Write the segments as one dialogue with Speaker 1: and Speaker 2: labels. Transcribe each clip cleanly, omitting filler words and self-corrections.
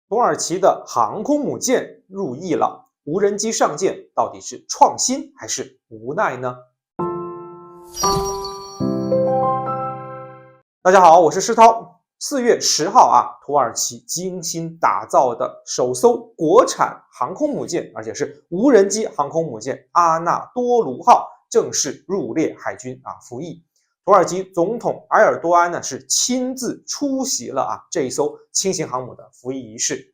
Speaker 1: 土耳其的航空母舰入役了，无人机上舰到底是创新还是无奈呢？大家好，我是施涛。4月10号土耳其精心打造的首艘国产航空母舰，而且是无人机航空母舰阿纳多卢号正式入列海军服役。土耳其总统埃尔多安呢是亲自出席了这一艘轻型航母的服役仪式。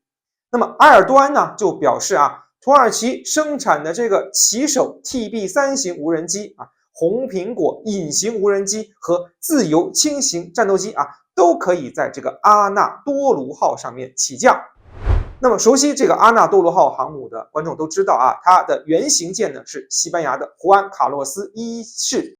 Speaker 1: 那么埃尔多安呢就表示土耳其生产的这个骑手 TB3 型无人机红苹果隐形无人机和自由轻型战斗机都可以在这个阿纳多卢号上面起降。那么熟悉这个阿纳多卢号航母的观众都知道它的原型舰呢是西班牙的胡安卡洛斯一世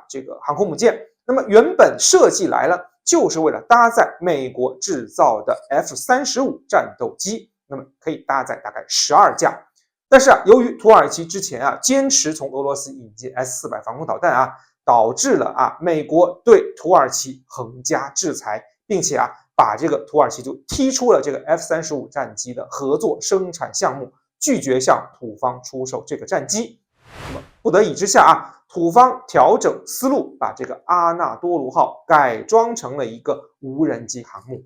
Speaker 1: 这个航空母舰。那么原本设计来了就是为了搭载美国制造的 F-35 战斗机，那么可以搭载大概12架。但是由于土耳其之前坚持从俄罗斯引进 S-400 防空导弹导致了美国对土耳其横加制裁，并且把这个土耳其就踢出了这个 F-35 战机的合作生产项目，拒绝向土方出售这个战机。那么不得已之下土方调整思路，把这个阿纳多卢号改装成了一个无人机航母。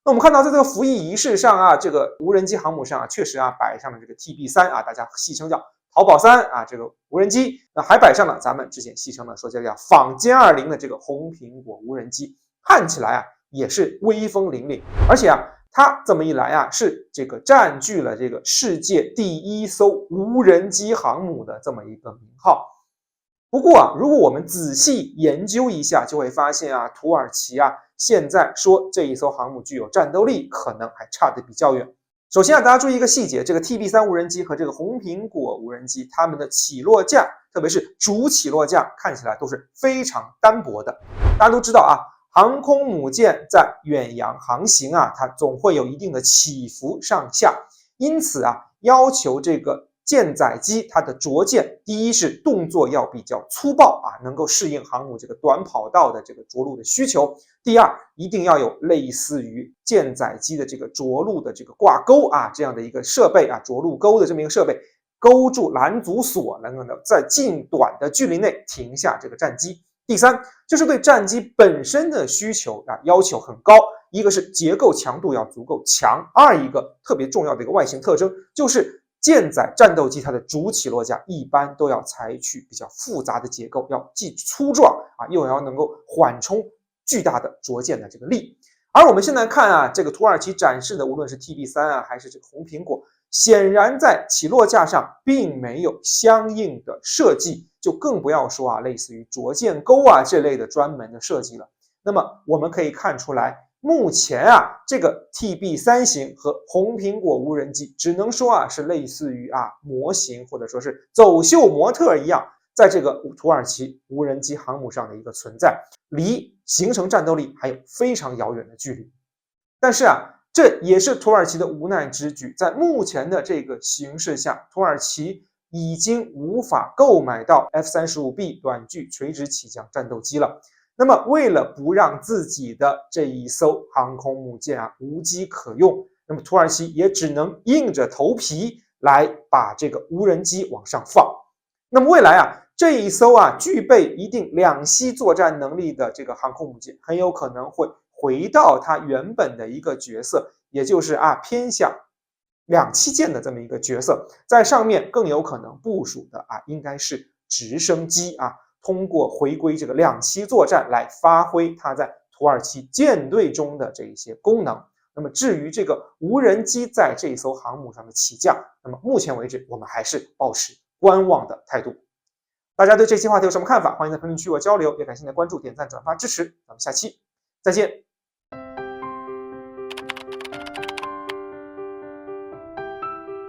Speaker 1: 那我们看到在这个服役仪式上这个无人机航母上确实摆上了这个 TB3 大家戏称叫淘宝3这个无人机，那还摆上了咱们之前戏称的说叫仿歼20的这个红苹果无人机，看起来也是威风凛凛，而且它这么一来是这个占据了这个世界第一艘无人机航母的这么一个名号。不过如果我们仔细研究一下，就会发现土耳其现在说这一艘航母具有战斗力，可能还差得比较远。首先大家注意一个细节，这个 TB3 无人机和这个红苹果无人机，它们的起落架，特别是主起落架，看起来都是非常单薄的。大家都知道航空母舰在远洋航行它总会有一定的起伏上下，因此要求这个舰载机它的着舰，第一是动作要比较粗暴能够适应航母这个短跑道的这个着陆的需求。第二，一定要有类似于舰载机的这个着陆的这个挂钩这样的一个设备着陆钩的这么一个设备，勾住拦阻索，能够在近短的距离内停下这个战机。第三，就是对战机本身的需求要求很高，一个是结构强度要足够强，二一个特别重要的一个外形特征就是舰载战斗机它的主起落架一般都要采取比较复杂的结构，要既粗壮又要能够缓冲巨大的着舰的这个力。而我们现在看这个土耳其展示的无论是 TB3 还是这个红苹果，显然在起落架上并没有相应的设计，就更不要说类似于着舰钩这类的专门的设计了。那么我们可以看出来，目前这个 TB3 型和红苹果无人机只能说是类似于模型或者说是走秀模特一样，在这个土耳其无人机航母上的一个存在，离形成战斗力还有非常遥远的距离。但是这也是土耳其的无奈之举，在目前的这个形势下，土耳其已经无法购买到 F-35B 短距垂直起降战斗机了。那么为了不让自己的这一艘航空母舰无机可用，那么土耳其也只能硬着头皮来把这个无人机往上放。那么未来这一艘具备一定两栖作战能力的这个航空母舰，很有可能会回到它原本的一个角色，也就是偏向两栖舰的这么一个角色，在上面更有可能部署的应该是直升机通过回归这个两栖作战来发挥它在土耳其舰队中的这一些功能。那么至于这个无人机在这一艘航母上的起降，那么目前为止我们还是保持观望的态度。大家对这期话题有什么看法？欢迎在评论区与我交流，也感谢您的关注、点赞、转发支持。咱们下期再见。